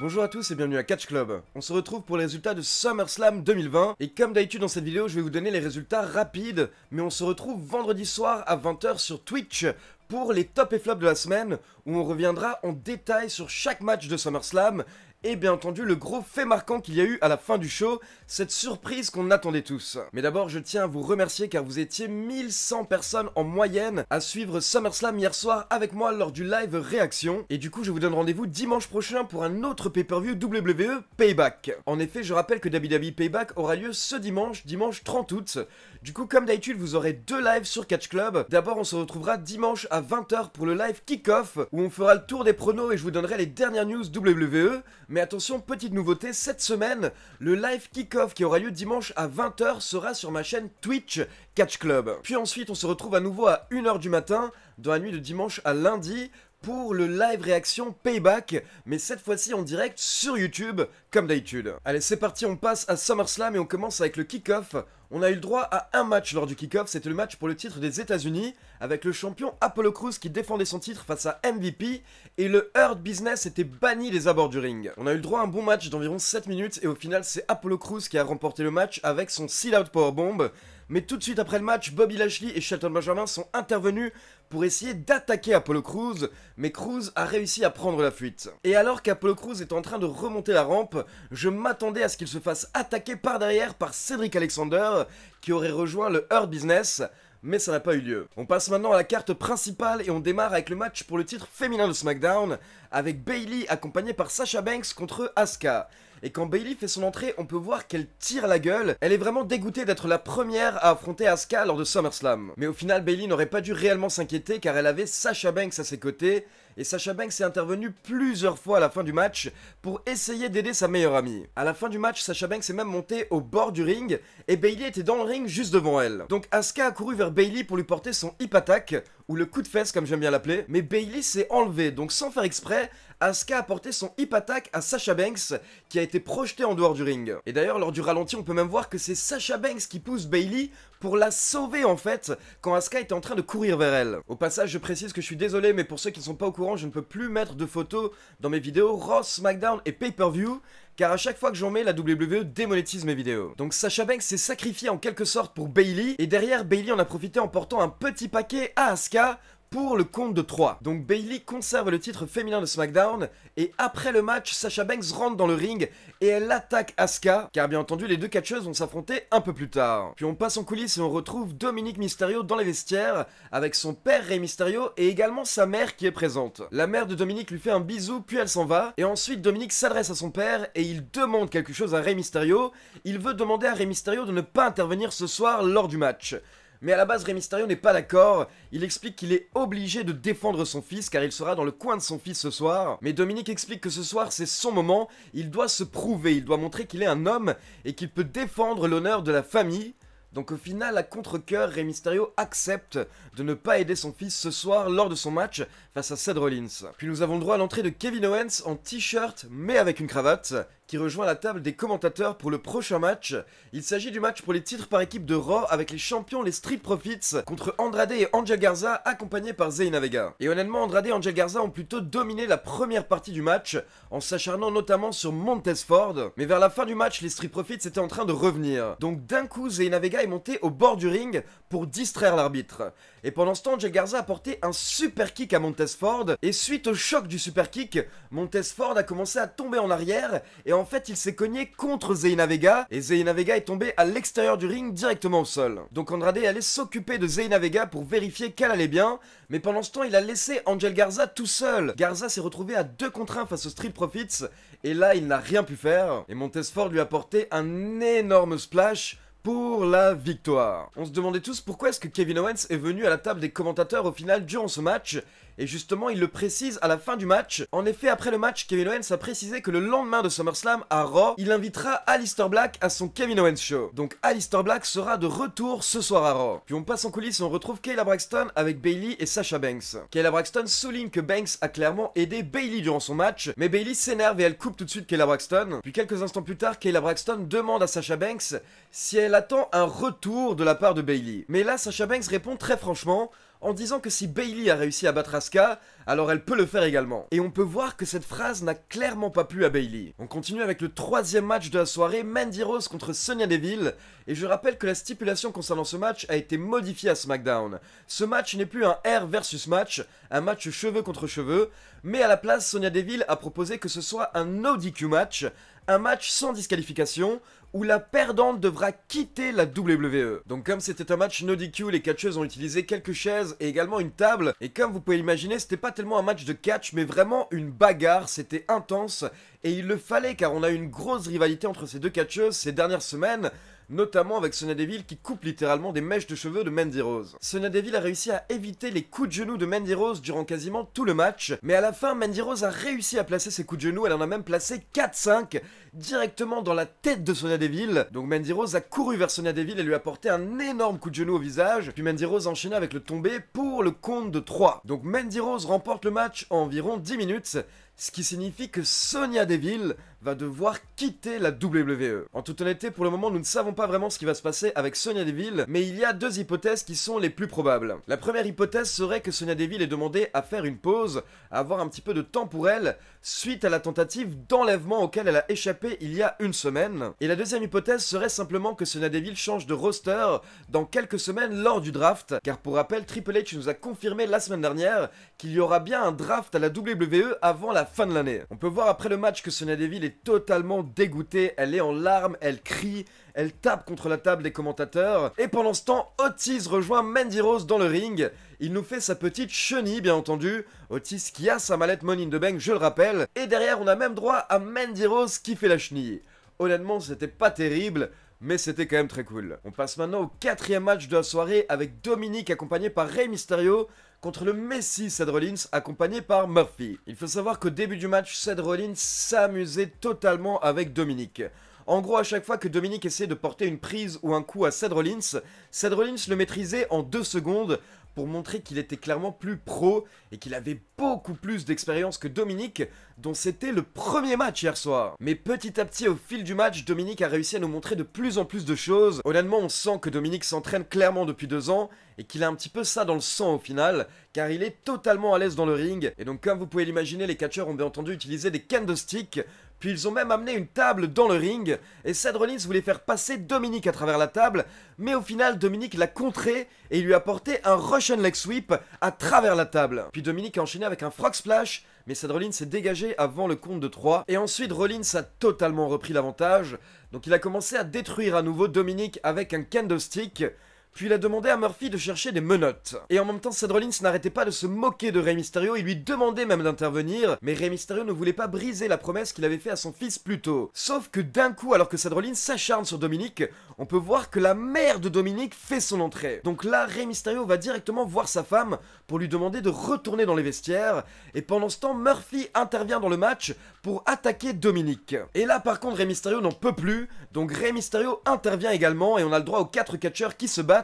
Bonjour à tous et bienvenue à Catch Club. On se retrouve pour les résultats de SummerSlam 2020 et comme d'habitude dans cette vidéo je vais vous donner les résultats rapides, mais on se retrouve vendredi soir à 20 h sur Twitch pour les top et flops de la semaine où on reviendra en détail sur chaque match de SummerSlam et bien entendu le gros fait marquant qu'il y a eu à la fin du show, cette surprise qu'on attendait tous. Mais d'abord je tiens à vous remercier car vous étiez 1100 personnes en moyenne à suivre SummerSlam hier soir avec moi lors du live réaction. Et du coup je vous donne rendez-vous dimanche prochain pour un autre pay-per-view WWE Payback. En effet je rappelle que WWE Payback aura lieu ce dimanche 30 août. Du coup comme d'habitude vous aurez deux lives sur Catch Club. D'abord on se retrouvera dimanche à 20 h pour le live kick-off où on fera le tour des pronos et je vous donnerai les dernières news WWE. Mais attention, petite nouveauté, cette semaine, le live kick-off qui aura lieu dimanche à 20 h sera sur ma chaîne Twitch Catch Club. Puis ensuite, on se retrouve à nouveau à 1 h du matin, dans la nuit de dimanche à lundi, pour le live réaction Payback, mais cette fois-ci en direct sur YouTube, comme d'habitude. Allez, c'est parti, on passe à SummerSlam et on commence avec le kick-off. On a eu le droit à un match lors du kick-off, c'était le match pour le titre des États-Unis, avec le champion Apollo Crews qui défendait son titre face à MVP, et le Hurt Business était banni des abords du ring. On a eu le droit à un bon match d'environ 7 minutes, et au final c'est Apollo Crews qui a remporté le match avec son Seal Out Powerbomb. Mais tout de suite après le match, Bobby Lashley et Shelton Benjamin sont intervenus pour essayer d'attaquer Apollo Crews, mais Crews a réussi à prendre la fuite. Et alors qu'Apollo Crews est en train de remonter la rampe, je m'attendais à ce qu'il se fasse attaquer par derrière par Cedric Alexander, qui aurait rejoint le Hurt Business, mais ça n'a pas eu lieu. On passe maintenant à la carte principale et on démarre avec le match pour le titre féminin de SmackDown, avec Bayley accompagnée par Sasha Banks contre Asuka. Et quand Bayley fait son entrée, on peut voir qu'elle tire la gueule. Elle est vraiment dégoûtée d'être la première à affronter Asuka lors de SummerSlam. Mais au final, Bayley n'aurait pas dû réellement s'inquiéter car elle avait Sasha Banks à ses côtés. Et Sasha Banks est intervenue plusieurs fois à la fin du match pour essayer d'aider sa meilleure amie. À la fin du match, Sasha Banks est même montée au bord du ring et Bayley était dans le ring juste devant elle. Donc Asuka a couru vers Bayley pour lui porter son hip attack, ou le coup de fesse comme j'aime bien l'appeler, mais Bayley s'est enlevée, donc sans faire exprès, Asuka a porté son hip attack à Sasha Banks qui a été projeté en dehors du ring. Et d'ailleurs lors du ralenti on peut même voir que c'est Sasha Banks qui pousse Bayley pour la sauver en fait quand Asuka était en train de courir vers elle. Au passage je précise que je suis désolé mais pour ceux qui ne sont pas au courant je ne peux plus mettre de photos dans mes vidéos Raw, SmackDown et Pay-Per-View car à chaque fois que j'en mets la WWE démonétise mes vidéos. Donc Sasha Banks s'est sacrifiée en quelque sorte pour Bayley et derrière Bayley en a profité en portant un petit paquet à Asuka pour le compte de 3. Donc Bayley conserve le titre féminin de SmackDown et après le match, Sasha Banks rentre dans le ring et elle attaque Asuka car bien entendu les deux catcheuses vont s'affronter un peu plus tard. Puis on passe en coulisses et on retrouve Dominic Mysterio dans les vestiaires avec son père Rey Mysterio et également sa mère qui est présente. La mère de Dominic lui fait un bisou puis elle s'en va et ensuite Dominic s'adresse à son père et il demande quelque chose à Rey Mysterio. Il veut demander à Rey Mysterio de ne pas intervenir ce soir lors du match. Mais à la base, Rey Mysterio n'est pas d'accord, il explique qu'il est obligé de défendre son fils car il sera dans le coin de son fils ce soir. Mais Dominic explique que ce soir c'est son moment, il doit se prouver, il doit montrer qu'il est un homme et qu'il peut défendre l'honneur de la famille. Donc au final, à contre-cœur, Rey Mysterio accepte de ne pas aider son fils ce soir lors de son match face à Seth Rollins. Puis nous avons le droit à l'entrée de Kevin Owens en t-shirt mais avec une cravate, qui rejoint la table des commentateurs pour le prochain match. Il s'agit du match pour les titres par équipe de Raw avec les champions les Street Profits contre Andrade et Angel Garza accompagnés par Zelina Vega. Et honnêtement, Andrade et Angel Garza ont plutôt dominé la première partie du match en s'acharnant notamment sur Montez Ford. Mais vers la fin du match, les Street Profits étaient en train de revenir. Donc d'un coup, Zelina Vega est montée au bord du ring pour distraire l'arbitre. Et pendant ce temps, Angel Garza a porté un super kick à Montez Ford et suite au choc du super kick, Montez Ford a commencé à tomber en arrière et en fait il s'est cogné contre Zelina Vega et Zelina Vega est tombée à l'extérieur du ring directement au sol. Donc Andrade allait s'occuper de Zelina Vega pour vérifier qu'elle allait bien, mais pendant ce temps il a laissé Angel Garza tout seul. Garza s'est retrouvé à 2 contre 1 face aux Street Profits et là il n'a rien pu faire et Montez Ford lui a porté un énorme splash pour la victoire. On se demandait tous pourquoi est-ce que Kevin Owens est venu à la table des commentateurs au final durant ce match. Et justement, il le précise à la fin du match. En effet, après le match, Kevin Owens a précisé que le lendemain de SummerSlam à Raw, il invitera Aleister Black à son Kevin Owens Show. Donc Aleister Black sera de retour ce soir à Raw. Puis on passe en coulisses et on retrouve Kayla Braxton avec Bayley et Sasha Banks. Kayla Braxton souligne que Banks a clairement aidé Bayley durant son match, mais Bayley s'énerve et elle coupe tout de suite Kayla Braxton. Puis quelques instants plus tard, Kayla Braxton demande à Sasha Banks si elle elle attend un retour de la part de Bayley. Mais là, Sasha Banks répond très franchement en disant que si Bayley a réussi à battre Asuka, alors elle peut le faire également. Et on peut voir que cette phrase n'a clairement pas plu à Bayley. On continue avec le troisième match de la soirée, Mandy Rose contre Sonya Deville. Et je rappelle que la stipulation concernant ce match a été modifiée à SmackDown. Ce match n'est plus un R versus match, un match cheveux contre cheveux, mais à la place, Sonya Deville a proposé que ce soit un no DQ match, un match sans disqualification, où la perdante devra quitter la WWE. Donc comme c'était un match no DQ, les catcheuses ont utilisé quelques chaises et également une table, et comme vous pouvez l'imaginer, c'était pas tellement un match de catch, mais vraiment une bagarre, c'était intense, et il le fallait car on a eu une grosse rivalité entre ces deux catcheuses ces dernières semaines, notamment avec Sonya Deville qui coupe littéralement des mèches de cheveux de Mandy Rose. Sonya Deville a réussi à éviter les coups de genoux de Mandy Rose durant quasiment tout le match, mais à la fin, Mandy Rose a réussi à placer ses coups de genoux, elle en a même placé 4-5 directement dans la tête de Sonya Deville. Donc Mandy Rose a couru vers Sonya Deville et lui a porté un énorme coup de genou au visage, puis Mandy Rose a enchaîné avec le tombé pour le compte de 3. Donc Mandy Rose remporte le match en environ 10 minutes, ce qui signifie que Sonya Deville va devoir quitter la WWE. En toute honnêteté, pour le moment, nous ne savons pas vraiment ce qui va se passer avec Sonya Deville, mais il y a deux hypothèses qui sont les plus probables. La première hypothèse serait que Sonya Deville ait demandé à faire une pause, à avoir un petit peu de temps pour elle, suite à la tentative d'enlèvement auquel elle a échappé il y a une semaine. Et la deuxième hypothèse serait simplement que Sonya Deville change de roster dans quelques semaines lors du draft, car pour rappel, Triple H nous a confirmé la semaine dernière qu'il y aura bien un draft à la WWE avant la fin de l'année. On peut voir après le match que Sonya Deville est totalement dégoûtée, elle est en larmes, elle crie, elle tape contre la table des commentateurs, et pendant ce temps, Otis rejoint Mandy Rose dans le ring. Il nous fait sa petite chenille, bien entendu, Otis qui a sa mallette Money in the Bank, je le rappelle, et derrière on a même droit à Mandy Rose qui fait la chenille. Honnêtement, c'était pas terrible, mais c'était quand même très cool. On passe maintenant au quatrième match de la soirée avec Dominic accompagné par Rey Mysterio contre le Messi Seth Rollins accompagné par Murphy. Il faut savoir qu'au début du match, Seth Rollins s'amusait totalement avec Dominic. En gros, à chaque fois que Dominic essayait de porter une prise ou un coup à Seth Rollins le maîtrisait en 2 secondes pour montrer qu'il était clairement plus pro et qu'il avait beaucoup plus d'expérience que Dominic, dont c'était le premier match hier soir. Mais petit à petit, au fil du match, Dominic a réussi à nous montrer de plus en plus de choses. Honnêtement, on sent que Dominic s'entraîne clairement depuis 2 ans et qu'il a un petit peu ça dans le sang au final, car il est totalement à l'aise dans le ring. Et donc comme vous pouvez l'imaginer, les catcheurs ont bien entendu utilisé des candlesticks, puis ils ont même amené une table dans le ring, et Seth Rollins voulait faire passer Dominic à travers la table, mais au final Dominic l'a contré et il lui a porté un Russian leg sweep à travers la table. Puis Dominic a enchaîné avec un frog splash, mais Seth Rollins s'est dégagé avant le compte de 3, et ensuite Rollins a totalement repris l'avantage, donc il a commencé à détruire à nouveau Dominic avec un candlestick. Puis il a demandé à Murphy de chercher des menottes. Et en même temps, Seth Rollins n'arrêtait pas de se moquer de Rey Mysterio, il lui demandait même d'intervenir, mais Rey Mysterio ne voulait pas briser la promesse qu'il avait fait à son fils plus tôt. Sauf que d'un coup, alors que Seth Rollins s'acharne sur Dominic, on peut voir que la mère de Dominic fait son entrée. Donc là, Rey Mysterio va directement voir sa femme pour lui demander de retourner dans les vestiaires, et pendant ce temps, Murphy intervient dans le match pour attaquer Dominic. Et là, par contre, Rey Mysterio n'en peut plus, donc Rey Mysterio intervient également, et on a le droit aux 4 catcheurs qui se battent,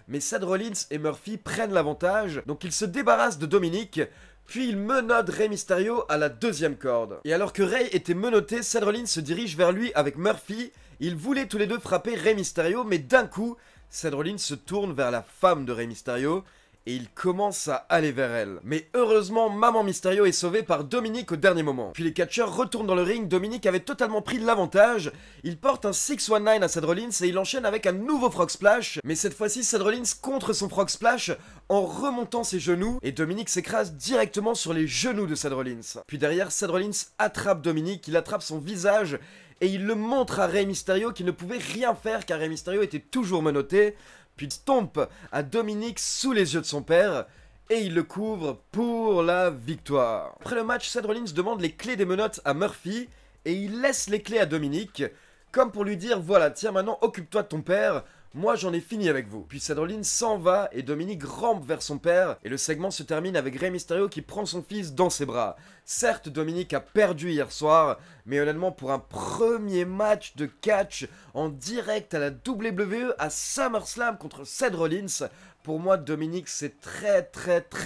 mais Seth Rollins et Murphy prennent l'avantage, donc ils se débarrassent de Dominic, puis ils menottent Rey Mysterio à la 2e corde. Et alors que Rey était menotté, Seth Rollins se dirige vers lui avec Murphy, ils voulaient tous les deux frapper Rey Mysterio, mais d'un coup, Seth Rollins se tourne vers la femme de Rey Mysterio, et il commence à aller vers elle. Mais heureusement, Maman Mysterio est sauvée par Dominic au dernier moment. Puis les catcheurs retournent dans le ring, Dominic avait totalement pris l'avantage, il porte un 619 à Seth Rollins et il enchaîne avec un nouveau frog splash, mais cette fois-ci Seth Rollins contre son frog splash en remontant ses genoux, et Dominic s'écrase directement sur les genoux de Seth Rollins. Puis derrière, Seth Rollins attrape Dominic, il attrape son visage, et il le montre à Rey Mysterio qui ne pouvait rien faire car Rey Mysterio était toujours menotté, puis stomp à Dominic sous les yeux de son père, et il le couvre pour la victoire. Après le match, Seth Rollins demande les clés des menottes à Murphy, et il laisse les clés à Dominic, comme pour lui dire, voilà, tiens maintenant occupe-toi de ton père, moi j'en ai fini avec vous. Puis Seth Rollins s'en va et Dominic rampe vers son père et le segment se termine avec Rey Mysterio qui prend son fils dans ses bras. Certes, Dominic a perdu hier soir, mais honnêtement pour un premier match de catch en direct à la WWE à SummerSlam contre Seth Rollins, pour moi, Dominic s'est très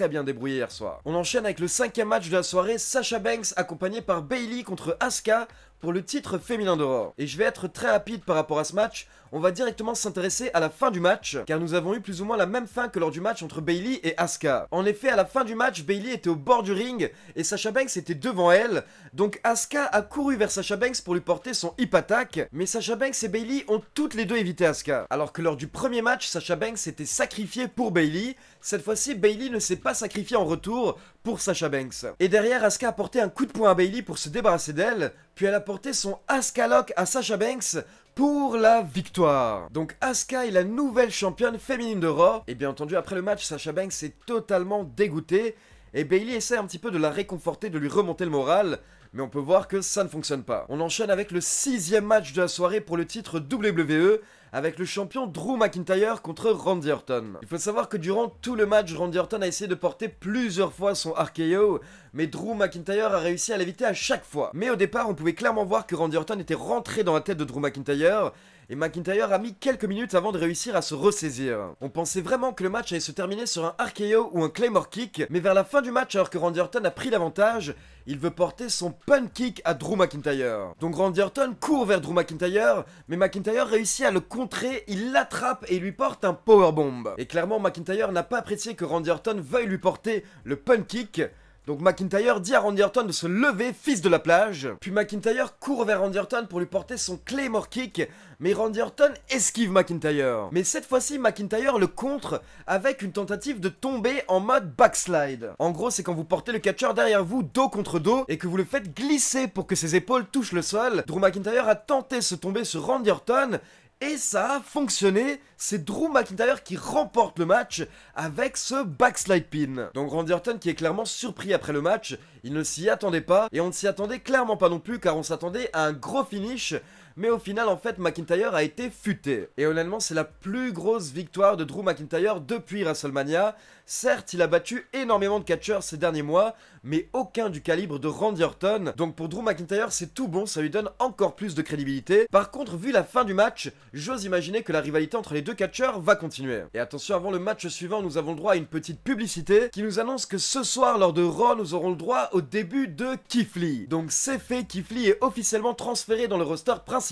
bien débrouillé hier soir. On enchaîne avec le 5e match de la soirée, Sasha Banks accompagnée par Bayley contre Asuka pour le titre féminin de Raw. Et je vais être très rapide par rapport à ce match. On va directement s'intéresser à la fin du match, car nous avons eu plus ou moins la même fin que lors du match entre Bayley et Asuka. En effet, à la fin du match, Bayley était au bord du ring et Sasha Banks était devant elle. Donc Asuka a couru vers Sasha Banks pour lui porter son hip attack, mais Sasha Banks et Bayley ont toutes les deux évité Asuka. Alors que lors du premier match, Sasha Banks s'était sacrifiée pour Bayley. Cette fois-ci, Bayley ne s'est pas sacrifiée en retour pour Sasha Banks. Et derrière, Asuka a porté un coup de poing à Bayley pour se débarrasser d'elle, puis elle a porté son Asuka Lock à Sasha Banks pour la victoire. Donc Asuka est la nouvelle championne féminine de Raw. Et bien entendu, après le match, Sasha Banks est totalement dégoûtée. Et Bayley essaie un petit peu de la réconforter, de lui remonter le moral. Mais on peut voir que ça ne fonctionne pas. On enchaîne avec le 6e match de la soirée pour le titre WWE, avec le champion Drew McIntyre contre Randy Orton. Il faut savoir que durant tout le match, Randy Orton a essayé de porter plusieurs fois son RKO, mais Drew McIntyre a réussi à l'éviter à chaque fois. Mais au départ, on pouvait clairement voir que Randy Orton était rentré dans la tête de Drew McIntyre, et McIntyre a mis quelques minutes avant de réussir à se ressaisir. On pensait vraiment que le match allait se terminer sur un RKO ou un Claymore Kick, mais vers la fin du match, alors que Randy Orton a pris l'avantage, il veut porter son Pun Kick à Drew McIntyre. Donc Randy Orton court vers Drew McIntyre, mais McIntyre réussit à le contrer, il l'attrape et lui porte un Powerbomb. Et clairement, McIntyre n'a pas apprécié que Randy Orton veuille lui porter le Pun Kick. Donc McIntyre dit à Randy Orton de se lever, fils de la plage. Puis McIntyre court vers Randy Orton pour lui porter son Claymore Kick, mais Randy Orton esquive McIntyre. Mais cette fois-ci, McIntyre le contre avec une tentative de tomber en mode backslide. En gros, c'est quand vous portez le catcheur derrière vous, dos contre dos, et que vous le faites glisser pour que ses épaules touchent le sol. Drew McIntyre a tenté de se tomber sur Randy Orton, et ça a fonctionné, c'est Drew McIntyre qui remporte le match avec ce backslide pin. Donc Randy Orton qui est clairement surpris après le match, il ne s'y attendait pas, et on ne s'y attendait clairement pas non plus car on s'attendait à un gros finish, mais au final en fait McIntyre a été futé. Et honnêtement c'est la plus grosse victoire de Drew McIntyre depuis WrestleMania. Certes il a battu énormément de catcheurs ces derniers mois, mais aucun du calibre de Randy Orton. Donc pour Drew McIntyre c'est tout bon, ça lui donne encore plus de crédibilité. Par contre vu la fin du match, j'ose imaginer que la rivalité entre les deux catcheurs va continuer. Et attention, avant le match suivant nous avons le droit à une petite publicité qui nous annonce que ce soir lors de Raw nous aurons le droit au début de Keith Lee. Donc c'est fait, Keith Lee est officiellement transféré dans le roster principal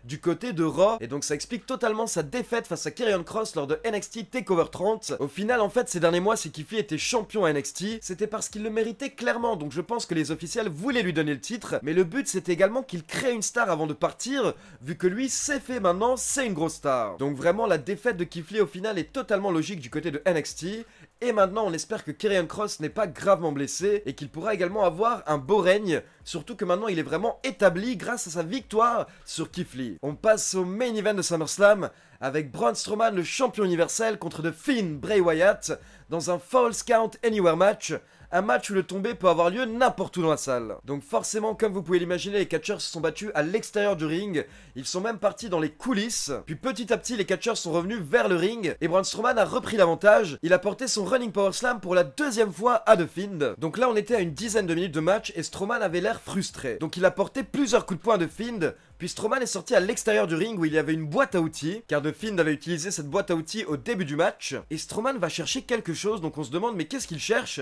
du côté de Raw, et donc ça explique totalement sa défaite face à Karrion Kross lors de NXT TakeOver 30. Au final en fait ces derniers mois si Keith Lee était champion à NXT, c'était parce qu'il le méritait clairement, donc je pense que les officiels voulaient lui donner le titre, mais le but c'était également qu'il crée une star avant de partir, vu que lui c'est fait maintenant, c'est une grosse star. Donc vraiment la défaite de Keith Lee au final est totalement logique du côté de NXT. Et maintenant on espère que Karrion Kross n'est pas gravement blessé et qu'il pourra également avoir un beau règne, surtout que maintenant il est vraiment établi grâce à sa victoire sur Keith Lee. On passe au main event de SummerSlam avec Braun Strowman le champion universel contre The Fiend Bray Wyatt dans un Falls Count Anywhere match. Un match où le tombé peut avoir lieu n'importe où dans la salle. Donc forcément, comme vous pouvez l'imaginer, les catcheurs se sont battus à l'extérieur du ring. Ils sont même partis dans les coulisses. Puis petit à petit, les catcheurs sont revenus vers le ring. Et Braun Strowman a repris l'avantage. Il a porté son Running Power Slam pour la deuxième fois à The Fiend. Donc là, on était à une dizaine de minutes de match et Strowman avait l'air frustré. Donc il a porté plusieurs coups de poing à The Fiend. Puis Strowman est sorti à l'extérieur du ring où il y avait une boîte à outils, car The Fiend avait utilisé cette boîte à outils au début du match. Et Strowman va chercher quelque chose, donc on se demande mais qu'est-ce qu'il cherche?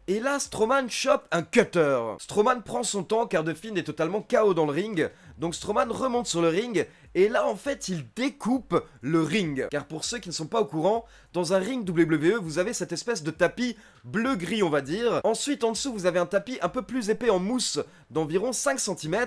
Et là, Strowman chope un cutter. Strowman prend son temps car The Fiend est totalement KO dans le ring. Donc Strowman remonte sur le ring et là en fait il découpe le ring. Car pour ceux qui ne sont pas au courant, dans un ring WWE vous avez cette espèce de tapis bleu-gris on va dire. Ensuite en dessous vous avez un tapis un peu plus épais en mousse d'environ 5 cm.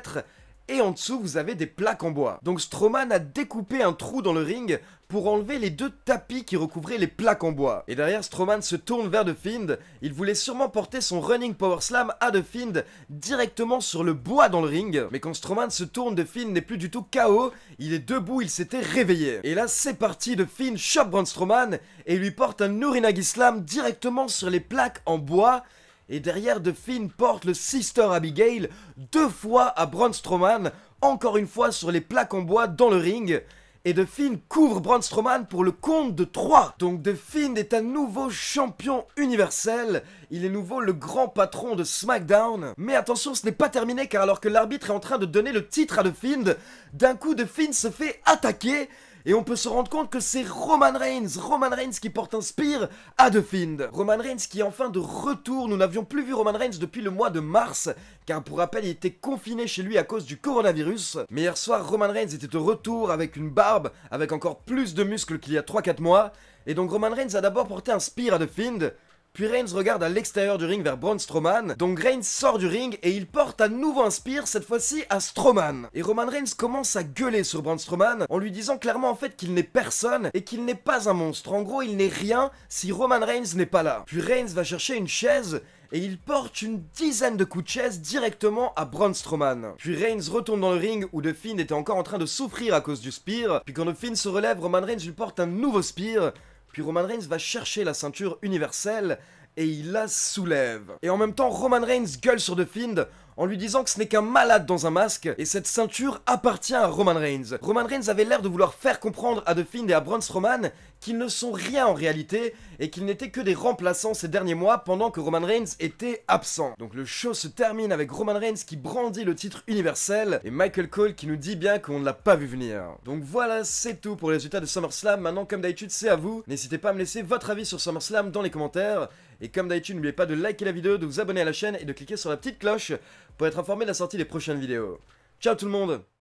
Et en dessous vous avez des plaques en bois. Donc Strowman a découpé un trou dans le ring pour enlever les deux tapis qui recouvraient les plaques en bois. Et derrière Strowman se tourne vers The Fiend. Il voulait sûrement porter son Running Power Slam à The Fiend directement sur le bois dans le ring. Mais quand Strowman se tourne, The Fiend n'est plus du tout KO. Il est debout, il s'était réveillé. Et là c'est parti, The Fiend chope Braun Strowman et lui porte un Uranage Slam directement sur les plaques en bois. Et derrière, The Fiend porte le Sister Abigail 2 fois à Braun Strowman, encore une fois sur les plaques en bois dans le ring. Et The Fiend couvre Braun Strowman pour le compte de 3. Donc The Fiend est un nouveau champion universel. Il est nouveau le grand patron de SmackDown. Mais attention, ce n'est pas terminé car alors que l'arbitre est en train de donner le titre à The Fiend, d'un coup The Fiend se fait attaquer. et on peut se rendre compte que c'est Roman Reigns qui porte un spear à The Fiend. Roman Reigns qui est enfin de retour, nous n'avions plus vu Roman Reigns depuis le mois de mars, car pour rappel il était confiné chez lui à cause du coronavirus. Mais hier soir Roman Reigns était de retour avec une barbe, avec encore plus de muscles qu'il y a 3-4 mois, et donc Roman Reigns a d'abord porté un spear à The Fiend, puis Reigns regarde à l'extérieur du ring vers Braun Strowman, donc Reigns sort du ring et il porte à nouveau un spear, cette fois-ci à Strowman. Et Roman Reigns commence à gueuler sur Braun Strowman en lui disant clairement en fait qu'il n'est personne et qu'il n'est pas un monstre. En gros, il n'est rien si Roman Reigns n'est pas là. Puis Reigns va chercher une chaise et il porte une dizaine de coups de chaise directement à Braun Strowman. Puis Reigns retourne dans le ring où The Fiend était encore en train de souffrir à cause du spear. Puis quand The Fiend se relève, Roman Reigns lui porte un nouveau spear. Puis Roman Reigns va chercher la ceinture universelle et il la soulève. Et en même temps, Roman Reigns gueule sur The Fiend en lui disant que ce n'est qu'un malade dans un masque et cette ceinture appartient à Roman Reigns. Roman Reigns avait l'air de vouloir faire comprendre à The Fiend et à Braun Strowman qu'ils ne sont rien en réalité et qu'ils n'étaient que des remplaçants ces derniers mois pendant que Roman Reigns était absent. Donc le show se termine avec Roman Reigns qui brandit le titre universel et Michael Cole qui nous dit bien qu'on ne l'a pas vu venir. Donc voilà, c'est tout pour les résultats de SummerSlam. Maintenant, comme d'habitude, c'est à vous. N'hésitez pas à me laisser votre avis sur SummerSlam dans les commentaires. Et comme d'habitude, n'oubliez pas de liker la vidéo, de vous abonner à la chaîne et de cliquer sur la petite cloche pour être informé de la sortie des prochaines vidéos. Ciao tout le monde!